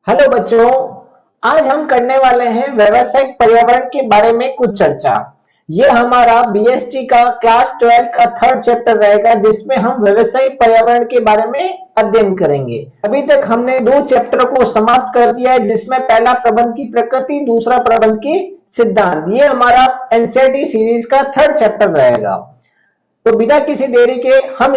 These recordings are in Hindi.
हेलो बच्चों, आज हम करने वाले हैं व्यावसायिक पर्यावरण के बारे में कुछ चर्चा। ये हमारा बीएसटी का क्लास 12 का थर्ड चैप्टर रहेगा, जिसमें हम व्यावसायिक पर्यावरण के बारे में अध्ययन करेंगे। अभी तक हमने दो चैप्टर को समाप्त कर दिया है, जिसमें पहला प्रबंध की प्रकृति, दूसरा प्रबंध की सिद्धांत। ये हमारा एनसीईआरटी सीरीज का थर्ड चैप्टर रहेगा। तो बिना किसी देरी के हम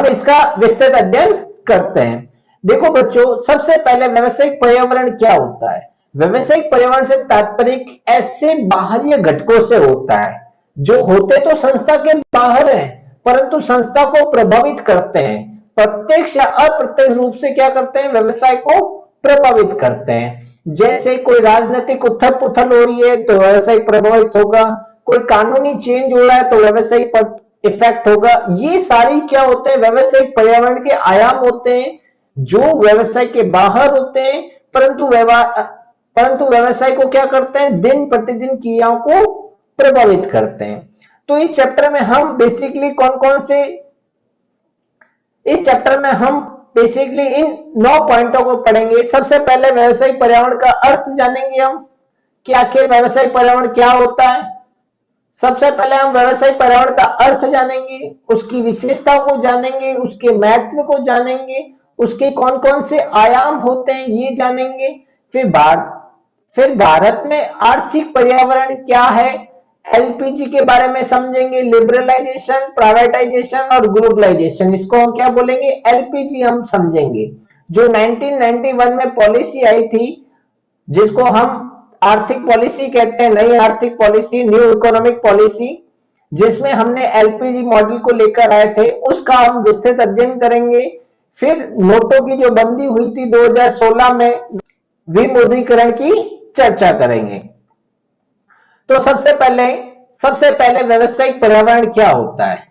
इसका विस्तृत अध्ययन करते हैं। देखो बच्चों, सबसे पहले व्यावसायिक पर्यावरण क्या होता है। व्यावसायिक पर्यावरण से तात्पर्य ऐसे बाहरी घटकों से होता है जो होते तो संस्था के बाहर हैं, परंतु संस्था को प्रभावित करते हैं। प्रत्यक्ष या अप्रत्यक्ष रूप से क्या करते हैं, व्यवसाय को प्रभावित करते हैं। जैसे कोई राजनीतिक उथल पुथल हो रही है तो व्यवसाय प्रभावित होगा, कोई कानूनी चेंज हो रहा है तो व्यवसाय इफेक्ट होगा। ये सारी क्या होते हैं, व्यवसायिक पर्यावरण के आयाम होते हैं जो व्यवसाय के बाहर होते हैं, परंतु व्यवसाय को क्या करते हैं, दिन प्रतिदिन क्रियाओं को प्रभावित करते हैं। तो इस चैप्टर में हम बेसिकली इन 9 पॉइंटों को पढ़ेंगे। सबसे पहले व्यवसायिक पर्यावरण का अर्थ जानेंगे हम कि आखिर व्यवसायिक पर्यावरण क्या होता है। सबसे पहले हम व्यवसायिक पर्यावरण का अर्थ जानेंगे, उसकी विशेषताओं को जानेंगे, उसके महत्व को जानेंगे, उसके कौन कौन से आयाम होते हैं ये जानेंगे। फिर भारत में आर्थिक पर्यावरण क्या है, एलपीजी के बारे में समझेंगे। लिबरलाइजेशन, प्राइवेटाइजेशन और ग्लोबलाइजेशन, इसको हम क्या बोलेंगे, एलपीजी हम समझेंगे। जो 1991 में पॉलिसी आई थी, जिसको हम आर्थिक पॉलिसी कहते हैं, नई आर्थिक पॉलिसी, न्यू इकोनॉमिक पॉलिसी, जिसमें हमने एलपीजी मॉडल को लेकर आए थे, उसका हम विस्तृत अध्ययन करेंगे। फिर नोटों की जो बंदी हुई थी 2016 में, विमुद्रीकरण की चर्चा करेंगे। तो सबसे पहले व्यावसायिक पर्यावरण क्या होता है।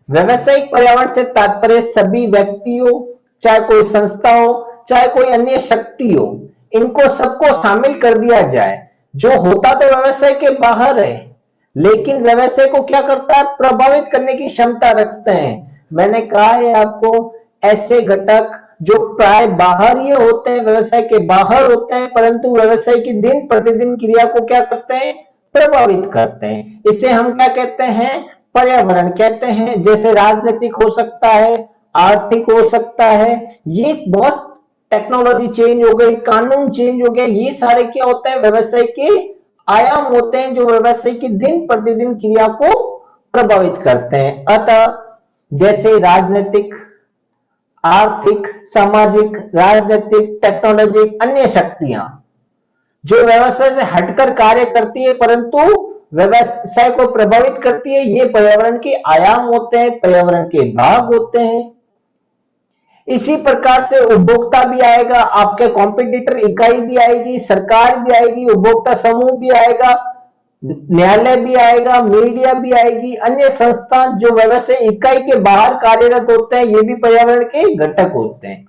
व्यावसायिक पर्यावरण से तात्पर्य सभी व्यक्तियों, चाहे कोई संस्था हो, चाहे कोई अन्य शक्ति हो, इनको सबको शामिल कर दिया जाए। जो होता तो व्यवसाय के बाहर है, लेकिन व्यवसाय को क्या करता है, प्रभावित करने की क्षमता रखते हैं। मैंने कहा है आपको, ऐसे घटक जो प्राय बाहर ही होते हैं, व्यवसाय के बाहर होते हैं, परंतु व्यवसाय की दिन प्रतिदिन क्रिया को क्या करते हैं, प्रभावित करते हैं। इसे हम क्या कहते हैं, पर्यावरण कहते हैं। जैसे राजनीतिक हो सकता है, आर्थिक हो सकता है, ये बहुत टेक्नोलॉजी चेंज हो गई, कानून चेंज हो गया, ये सारे क्या होते हैं, व्यवसाय के आयाम होते हैं जो व्यवसाय की दिन प्रतिदिन क्रिया को प्रभावित करते हैं। अतः जैसे राजनीतिक, आर्थिक, सामाजिक, राजनीतिक, टेक्नोलॉजी, अन्य शक्तियां जो व्यवसाय से हटकर कार्य करती है परंतु व्यवसाय को प्रभावित करती है, ये पर्यावरण के आयाम होते हैं, पर्यावरण के भाग होते हैं। इसी प्रकार से उपभोक्ता भी आएगा, आपके कॉम्पिटिटर इकाई भी आएगी, सरकार भी आएगी, उपभोक्ता समूह भी आएगा, न्यायालय भी आएगा, मीडिया भी आएगी, अन्य संस्था जो व्यवसाय इकाई के बाहर कार्यरत होते हैं, ये भी पर्यावरण के घटक होते हैं।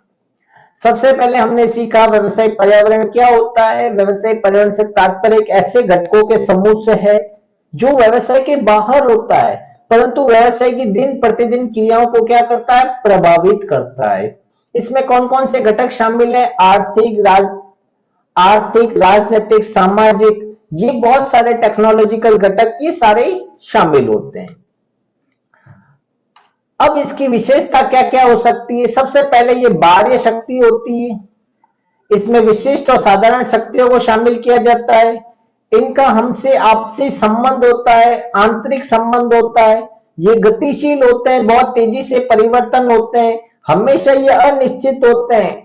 सबसे पहले हमने सीखा व्यवसायिक पर्यावरण क्या होता है। व्यवसायिक पर्यावरण से तात्पर्य एक ऐसे घटकों के समूह से है जो व्यवसाय के बाहर होता है, परंतु व्यवसाय की दिन प्रतिदिन क्रियाओं को क्या करता है, प्रभावित करता है। इसमें कौन कौन से घटक शामिल है, आर्थिक, राजनीतिक, सामाजिक, ये बहुत सारे टेक्नोलॉजिकल घटक, ये सारे शामिल होते हैं। अब इसकी विशेषता क्या क्या हो सकती है। सबसे पहले ये बाह्य शक्ति होती है, इसमें विशिष्ट और साधारण शक्तियों को शामिल किया जाता है। इनका हमसे आपसी संबंध होता है, आंतरिक संबंध होता है, ये गतिशील होते हैं, बहुत तेजी से परिवर्तन होते हैं, हमेशा ये अनिश्चित होते हैं।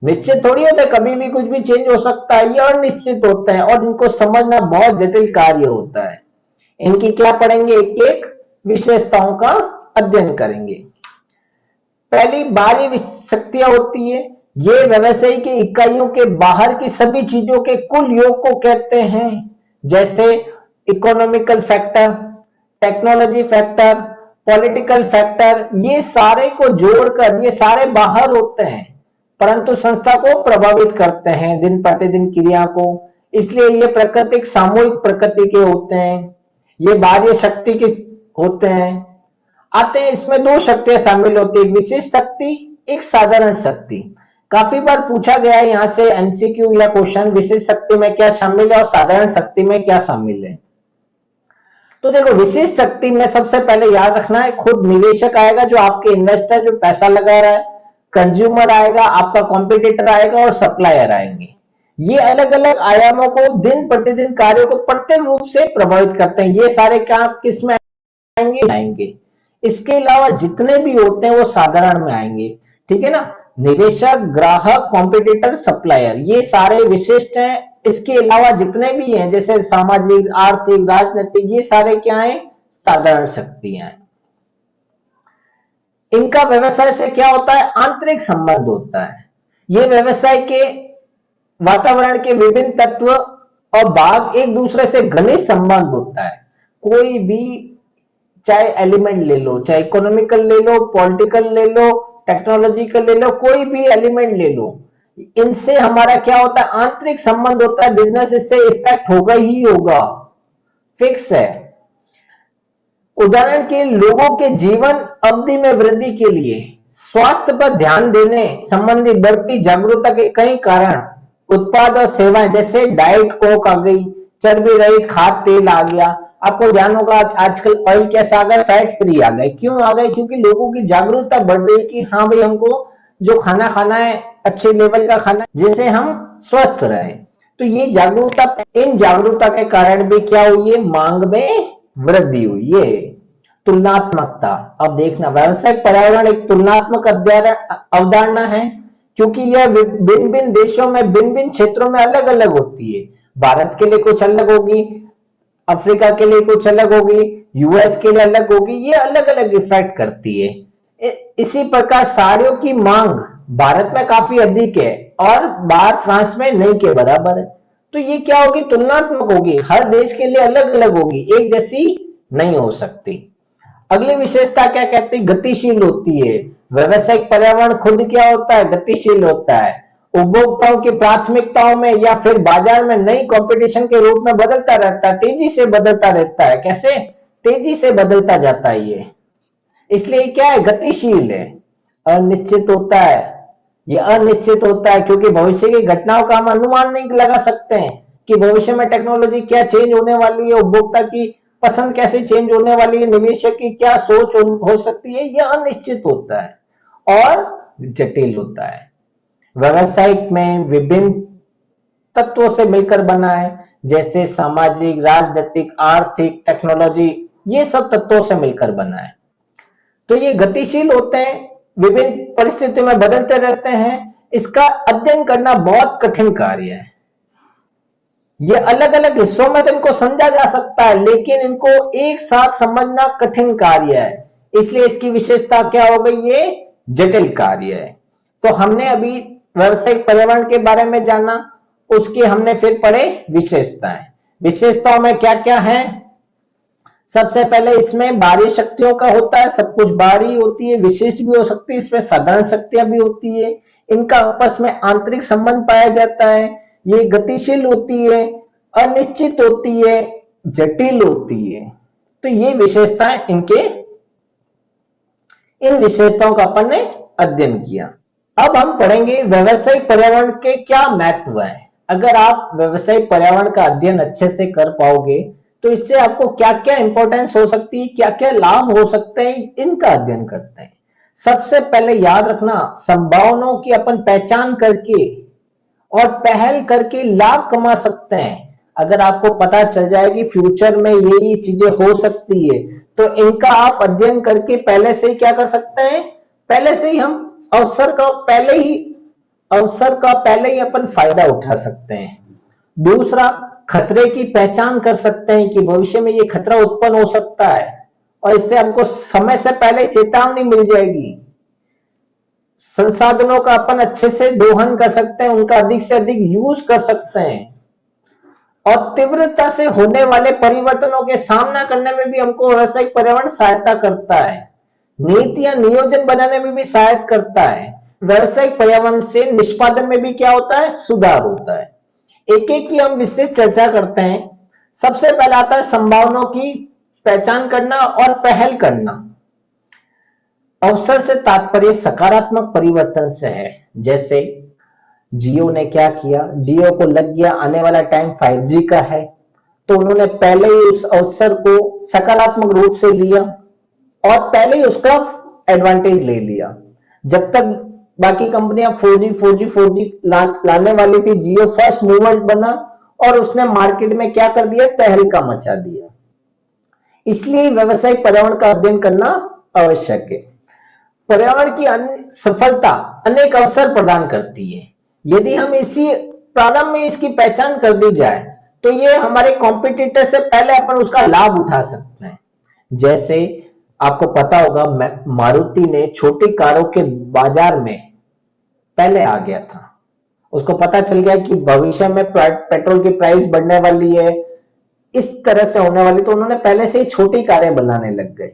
निश्चित थोड़ी होता है, कभी भी कुछ भी चेंज हो सकता है, ये अनिश्चित होते हैं और इनको समझना बहुत जटिल कार्य होता है। इनकी क्या पढ़ेंगे, एक एक विशेषताओं का अध्ययन करेंगे। पहली बाह्य शक्तियां होती है, ये व्यवसाय की इकाइयों के बाहर की सभी चीजों के कुल योग को कहते हैं। जैसे economical factor, technology factor, political factor, ये सारे को जोड़कर ये सारे बाहर होते हैं, परंतु संस्था को प्रभावित करते हैं दिन प्रतिदिन क्रिया को। इसलिए ये प्राकृतिक सामूहिक प्रकृति के होते हैं, ये बाह्य शक्ति के होते हैं। आते हैं, इसमें दो शक्तियां शामिल होती है, एक विशेष शक्ति, एक साधारण शक्ति। काफी बार पूछा गया है यहाँ से एमसीक्यू या क्वेश्चन, विशेष शक्ति में क्या शामिल है और साधारण शक्ति में क्या शामिल है। तो देखो, विशेष शक्ति में सबसे पहले याद रखना है, खुद निवेशक आएगा जो आपके इन्वेस्टर जो पैसा लगा रहा है, कंज्यूमर आएगा, आपका कॉम्पिटिटर आएगा और सप्लायर आएंगे। ये अलग अलग आयामों को दिन प्रतिदिन कार्यों को प्रत्यक्ष रूप से प्रभावित करते हैं। ये सारे क्या किस में आएंगे। इसके अलावा जितने भी होते हैं वो साधारण में आएंगे, ठीक है ना। निवेशक, ग्राहक, कॉम्पिटिटर, सप्लायर, ये सारे विशिष्ट हैं। इसके अलावा जितने भी हैं जैसे सामाजिक, आर्थिक, राजनीतिक, ये सारे क्या हैं, साधारण शक्तियां हैं। इनका व्यवसाय से क्या होता है, आंतरिक संबंध होता है। ये व्यवसाय के वातावरण के विभिन्न तत्व और भाग एक दूसरे से घनिष्ठ संबंध होता है। कोई भी चाहे एलिमेंट ले लो, चाहे इकोनॉमिकल ले लो, पॉलिटिकल ले लो, टेक्नोलॉजिकल ले लो, कोई भी एलिमेंट ले लो, इनसे हमारा क्या होता है, आंतरिक संबंध होता है। बिजनेस इससे इफेक्ट होगा ही होगा, फिक्स है। उदाहरण के लोगों के जीवन अवधि में वृद्धि के लिए स्वास्थ्य पर ध्यान देने संबंधी बढ़ती जागरूकता के कई कारण उत्पाद और सेवाएं, जैसे डाइट कोक आ गई, चर्बी रहित खाद्य तेल आ गया। आपको ध्यान होगा आजकल ऑयल कैसा आ गया, फैट फ्री आ गए। क्यों आ गए, क्योंकि लोगों की जागरूकता बढ़ रही कि हाँ भाई, हमको जो खाना खाना है अच्छे लेवल का खाना जिससे हम स्वस्थ रहे। तो ये जागरूकता, इन जागरूकता के कारण भी क्या हुई है, मांग में वृद्धि हुई है। तुलनात्मकता, अब देखना, व्यावसायिक पर्यावरण एक तुलनात्मक अवधारणा है, क्योंकि यह भिन्न भिन्न देशों में भिन्न भिन्न क्षेत्रों में अलग अलग होती है। भारत के लिए कुछ अलग होगी, अफ्रीका के लिए कुछ अलग होगी, यूएस के लिए अलग होगी, ये अलग अलग इफेक्ट करती है। इसी प्रकार साड़ियों की मांग भारत में काफी अधिक है और बाहर फ्रांस में नहीं के बराबर है। तो ये क्या होगी, तुलनात्मक होगी, हर देश के लिए अलग अलग होगी, एक जैसी नहीं हो सकती। अगली विशेषता क्या कहती है, गतिशील होती है। व्यावसायिक पर्यावरण खुद क्या होता है, गतिशील होता है। उपभोक्ताओं की प्राथमिकताओं में या फिर बाजार में नई कंपटीशन के रूप में बदलता रहता है, तेजी से बदलता रहता है। कैसे, तेजी से बदलता जाता है ये, इसलिए क्या है, गतिशील है। अनिश्चित होता है, ये अनिश्चित होता है क्योंकि भविष्य की घटनाओं का हम अनुमान नहीं लगा सकते हैं कि भविष्य में टेक्नोलॉजी क्या चेंज होने वाली है, उपभोक्ता की पसंद कैसे चेंज होने वाली है, निवेशक की क्या सोच हो सकती है, यह अनिश्चित होता है और जटिल होता है। व्यवसायिक में विभिन्न तत्वों से मिलकर बना है, जैसे सामाजिक, राजनीतिक, आर्थिक, टेक्नोलॉजी, ये सब तत्वों से मिलकर बना है। तो ये गतिशील होते हैं, विभिन्न परिस्थितियों में बदलते रहते हैं। इसका अध्ययन करना बहुत कठिन कार्य है। ये अलग अलग हिस्सों में तो इनको समझा जा सकता है, लेकिन इनको एक साथ समझना कठिन कार्य है, इसलिए इसकी विशेषता क्या हो गई, ये जटिल कार्य है। तो हमने अभी व्यावसायिक पर्यावरण के बारे में जाना, उसके हमने फिर पढ़े विशेषताएं। विशेषताओं में क्या क्या है, सबसे पहले इसमें बाहरी शक्तियों का होता है, सब कुछ बाहरी होती है, विशिष्ट भी हो सकती है, इसमें साधारण शक्तियां भी होती है। इनका आपस में आंतरिक संबंध पाया जाता है। ये गतिशील होती है, अनिश्चित होती है, जटिल होती है। तो ये विशेषताएं इनके, इन विशेषताओं का अपन ने अध्ययन किया। अब हम पढ़ेंगे व्यवसायिक पर्यावरण के क्या महत्व है। अगर आप व्यवसायिक पर्यावरण का अध्ययन अच्छे से कर पाओगे तो इससे आपको क्या क्या इंपॉर्टेंस हो सकती है, क्या क्या लाभ हो सकते हैं, इनका अध्ययन करते हैं। सबसे पहले याद रखना, संभावनाओं की अपन पहचान करके और पहल करके लाभ कमा सकते हैं। अगर आपको पता चल जाए कि फ्यूचर में ये चीजें हो सकती है, तो इनका आप अध्ययन करके पहले से ही क्या कर सकते हैं, पहले से ही हम अवसर का पहले ही अपन फायदा उठा सकते हैं। दूसरा, खतरे की पहचान कर सकते हैं कि भविष्य में ये खतरा उत्पन्न हो सकता है और इससे हमको समय से पहले चेतावनी मिल जाएगी। संसाधनों का अपन अच्छे से दोहन कर सकते हैं, उनका अधिक से अधिक यूज कर सकते हैं और तीव्रता से होने वाले परिवर्तनों के सामना करने में भी हमको व्यावसायिक पर्यावरण सहायता करता है। नीतियां नियोजन बनाने में भी सहायता करता है। व्यावसायिक पर्यावरण से निष्पादन में भी क्या होता है, सुधार होता है। एक एक की हम विस्तृत चर्चा करते हैं। सबसे पहला आता है संभावनाओं की पहचान करना और पहल करना। अवसर से तात्पर्य सकारात्मक परिवर्तन से है। जैसे जियो ने क्या किया, जियो को लग गया आने वाला टाइम 5G का है, तो उन्होंने पहले ही उस अवसर को सकारात्मक रूप से लिया और पहले ही उसका एडवांटेज ले लिया। जब तक बाकी कंपनियां 4G लाने वाली थी, जियो फर्स्ट मूवर बना और उसने मार्केट में क्या कर दिया, तहलका मचा दिया। इसलिए व्यवसायिक पर्यावरण का अध्ययन करना आवश्यक है। पर्यावरण की सफलता अनेक अवसर प्रदान करती है। यदि हम इसी प्रारंभ में इसकी पहचान कर दी जाए तो ये हमारे कॉम्पिटिटर से पहले अपन उसका लाभ उठा सकते हैं। जैसे आपको पता होगा मारुति ने छोटी कारों के बाजार में पहले आ गया था। उसको पता चल गया कि भविष्य में पेट्रोल की प्राइस बढ़ने वाली है, इस तरह से होने वाली, तो उन्होंने पहले से ही छोटी कारें बनाने लग गए,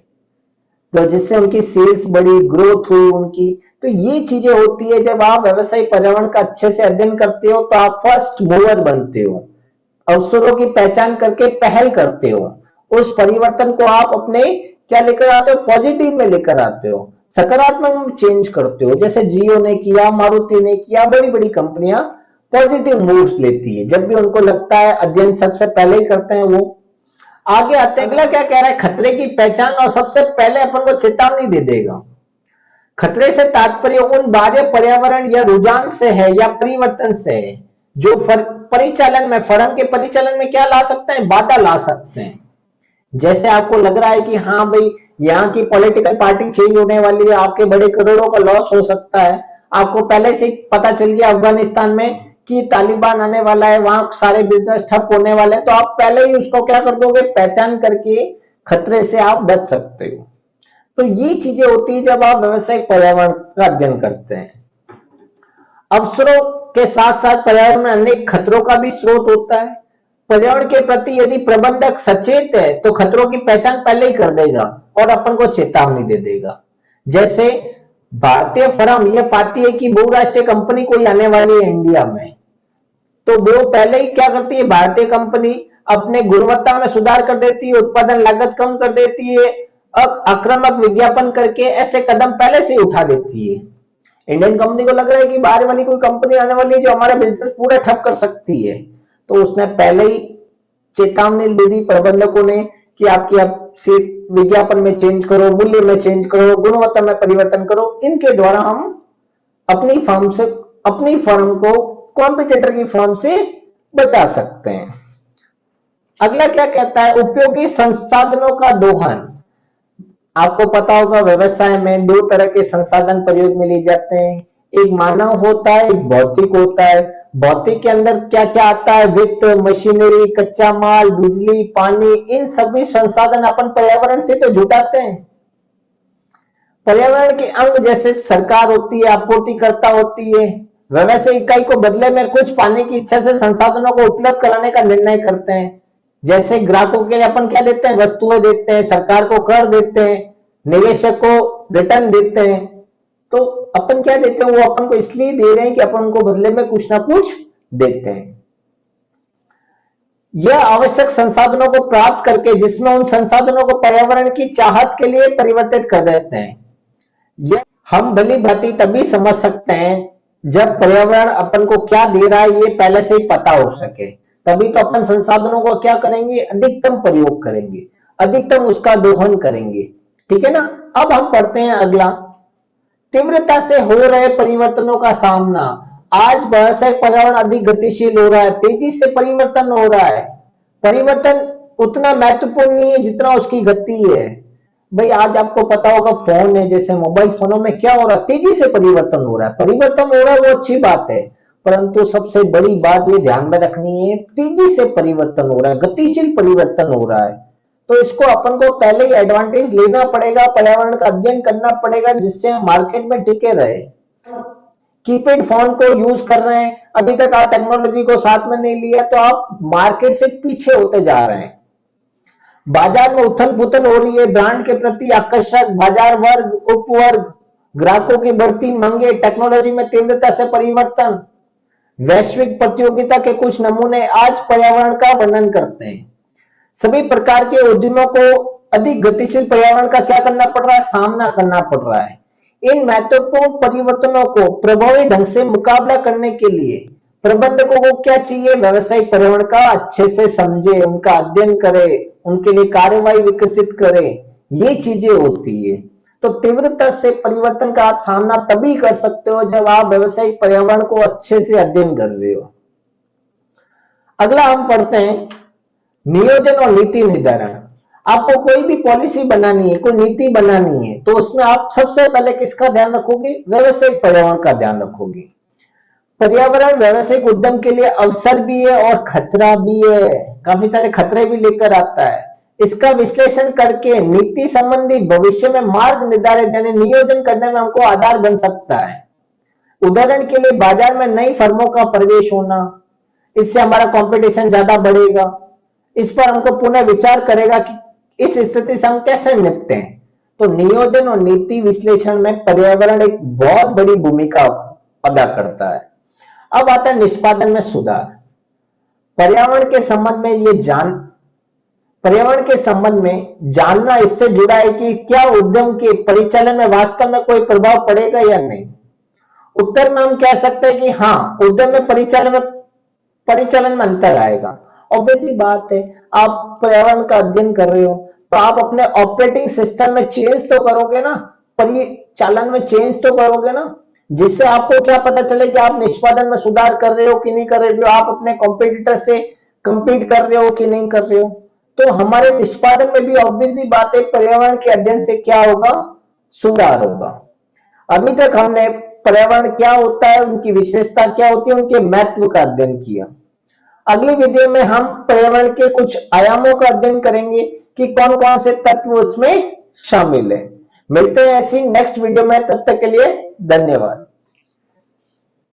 तो जिससे उनकी सेल्स बढ़ी, ग्रोथ हुई उनकी। तो ये चीजें होती है जब आप व्यवसायिक पर्यावरण का अच्छे से अध्ययन करते हो तो आप फर्स्ट मूवर बनते हो, अवसरों की पहचान करके पहल करते हो, उस परिवर्तन को आप अपने क्या लेकर आते हो, पॉजिटिव में लेकर आते हो, सकारात्मक में चेंज करते हो। जैसे जियो ने किया, मारुति ने किया, बड़ी बड़ी कंपनियां पॉजिटिव मूव्स लेती है जब भी उनको लगता है, अध्ययन सबसे पहले ही करते हैं वो। आगे आते अगला क्या कह रहा है, खतरे की पहचान और सबसे पहले अपन को चेतावनी दे देगा। खतरे से तात्पर्य उन बाह्य पर्यावरण या रुझान से है या परिवर्तन से है जो परिचालन में, फर्म के परिचालन में क्या ला सकते हैं, बाधा ला सकते हैं। जैसे आपको लग रहा है कि हाँ भाई यहाँ की पॉलिटिकल पार्टी चेंज होने वाली है, आपके बड़े करोड़ों का लॉस हो सकता है। आपको पहले से पता चल गया अफगानिस्तान में कि तालिबान आने वाला है, वहां सारे बिजनेस ठप होने वाले हैं, तो आप पहले ही उसको क्या कर दोगे, पहचान करके खतरे से आप बच सकते हो। तो ये चीजें होती है जब आप व्यवसायिक पर्यावरण का अध्ययन करते हैं। अवसरों के साथ साथ पर्यावरण में अनेक खतरों का भी स्रोत होता है। पर्यावरण के प्रति यदि प्रबंधक सचेत है तो खतरों की पहचान पहले ही कर देगा और अपन को चेतावनी दे देगा। जैसे भारतीय फर्म यह पाती है कि बहुराष्ट्रीय कंपनी कोई आने वाली है इंडिया में, तो वो पहले ही क्या करती है, भारतीय कंपनी अपने गुणवत्ता में सुधार कर देती है, उत्पादन लागत कम कर देती है, आक्रामक विज्ञापन करके ऐसे कदम पहले से उठा देती है। इंडियन कंपनी को लग रहा है कि बाहर वाली कोई कंपनी आने वाली है जो हमारा बिजनेस पूरा ठप कर सकती है, तो उसने पहले ही चेतावनी दे दी प्रबंधकों ने कि आपकी आप सिर्फ विज्ञापन में चेंज करो, मूल्य में चेंज करो, गुणवत्ता में परिवर्तन करो। इनके द्वारा हम अपनी फर्म को कॉम्पिटिटर की फर्म से बचा सकते हैं। अगला क्या कहता है, उपयोगी संसाधनों का दोहन। आपको पता होगा व्यवसाय में दो तरह के संसाधन प्रयोग में लिए जाते हैं, एक मानव होता है, एक भौतिक होता है। भौतिक के अंदर क्या क्या आता है, वित्त, मशीनरी, कच्चा माल, बिजली, पानी, इन सभी संसाधन अपन पर्यावरण से तो जुटाते हैं। पर्यावरण के अंग जैसे सरकार होती है, आपूर्तिकर्ता होती है, व्यवसाय इकाई को बदले में कुछ पाने की इच्छा से संसाधनों को उपलब्ध कराने का निर्णय करते हैं। जैसे ग्राहकों के लिए अपन क्या देते हैं, वस्तुएं देते हैं, सरकार को कर देते हैं, निवेशक को रिटर्न देते हैं। तो अपन क्या देते हैं, वो अपन को इसलिए दे रहे हैं कि अपन उनको बदले में कुछ ना कुछ देते हैं। यह आवश्यक संसाधनों को प्राप्त करके जिसमें उन संसाधनों को पर्यावरण की चाहत के लिए परिवर्तित कर देते हैं। यह हम भली भांति तभी समझ सकते हैं जब पर्यावरण अपन को क्या दे रहा है ये पहले से ही पता हो सके, तभी तो अपन संसाधनों को क्या करेंगे, अधिकतम प्रयोग करेंगे, अधिकतम उसका दोहन करेंगे। ठीक है ना। अब हम पढ़ते हैं अगला, तीव्रता से हो रहे परिवर्तनों का सामना। आज व्यवसायिक पर्यावरण अधिक गतिशील हो रहा है, तेजी से परिवर्तन हो रहा है। परिवर्तन उतना महत्वपूर्ण नहीं है जितना उसकी गति है। भाई आज आपको पता होगा फोन है, जैसे मोबाइल फोनों में क्या हो रहा है, तेजी से परिवर्तन हो रहा है। परिवर्तन हो रहा है वो अच्छी बात है, परंतु सबसे बड़ी बात ये ध्यान में रखनी है, तेजी से परिवर्तन हो रहा है, गतिशील परिवर्तन हो रहा है। तो इसको अपन को पहले ही एडवांटेज लेना पड़ेगा, पर्यावरण का अध्ययन करना पड़ेगा जिससे हम मार्केट में टिके रहे। कीपैड फोन को यूज कर रहे हैं, अभी तक आप टेक्नोलॉजी को साथ में नहीं लिया तो आप मार्केट से पीछे होते जा रहे हैं। बाजार में उथल पुथल हो रही है, ब्रांड के प्रति आकर्षक बाजार वर्ग, उपवर्ग, ग्राहकों की बढ़ती मांगे, टेक्नोलॉजी में तीव्रता से परिवर्तन, वैश्विक प्रतियोगिता के कुछ नमूने आज पर्यावरण का वर्णन करते हैं। सभी प्रकार के उद्यमों को अधिक गतिशील पर्यावरण का क्या करना पड़ रहा है, सामना करना पड़ रहा है। इन महत्वपूर्ण परिवर्तनों को प्रभावी ढंग से मुकाबला करने के लिए प्रबंधकों को क्या चाहिए, व्यवसायिक पर्यावरण का अच्छे से समझे, उनका अध्ययन करे, उनके लिए कार्यवाही विकसित करे, ये चीजें होती है। तो तीव्रता से परिवर्तन का आप सामना तभी कर सकते हो जब आप व्यवसायिक पर्यावरण को अच्छे से अध्ययन कर रहे हो। अगला हम पढ़ते हैं नियोजन और नीति निर्धारण। आपको कोई भी पॉलिसी बनानी है, कोई नीति बनानी है, तो उसमें आप सबसे पहले किसका ध्यान रखोगे, व्यवसायिक पर्यावरण का ध्यान रखोगे। पर्यावरण व्यवसायिक उद्यम के लिए अवसर भी है और खतरा भी है, काफी सारे खतरे भी लेकर आता है। इसका विश्लेषण करके नीति संबंधी भविष्य में मार्ग निर्धारित यानी नियोजन करने में हमको आधार बन सकता है। उदाहरण के लिए बाजार में नई फर्मों का प्रवेश होना, इससे हमारा कंपटीशन ज्यादा बढ़ेगा। इस पर हमको पुनः विचार करेगा कि इस स्थिति से हम कैसे निपटे। तो नियोजन और नीति विश्लेषण में पर्यावरण एक बहुत बड़ी भूमिका अदा करता है। अब आता है निष्पादन में सुधार। पर्यावरण के संबंध में जानना इससे जुड़ा है कि क्या उद्यम के परिचालन में वास्तव में कोई प्रभाव पड़ेगा या नहीं। उत्तर में हम कह सकते हैं कि हाँ, उद्यम में परिचालन में अंतर आएगा। ऑब्वियसली बात है, आप पर्यावरण का अध्ययन कर रहे हो तो आप अपने ऑपरेटिंग सिस्टम में चेंज तो करोगे ना, परिचालन में चेंज तो करोगे ना, जिससे आपको क्या पता चले कि आप निष्पादन में सुधार कर रहे हो कि नहीं कर रहे हो, आप अपने कॉम्पिटिटर से कंपीट कर रहे हो कि नहीं कर रहे हो। तो हमारे निष्पादन में भी ऑब्वियसली बात है, पर्यावरण के अध्ययन से क्या होगा, सुधार होगा। अभी तक हमने पर्यावरण क्या होता है, उनकी विशेषता क्या होती है, उनके महत्व का अध्ययन किया। अगली वीडियो में हम पर्यावरण के कुछ आयामों का अध्ययन करेंगे कि कौन कौन से तत्व उसमें शामिल है। मिलते हैं ऐसी नेक्स्ट वीडियो में, तब तक के लिए धन्यवाद।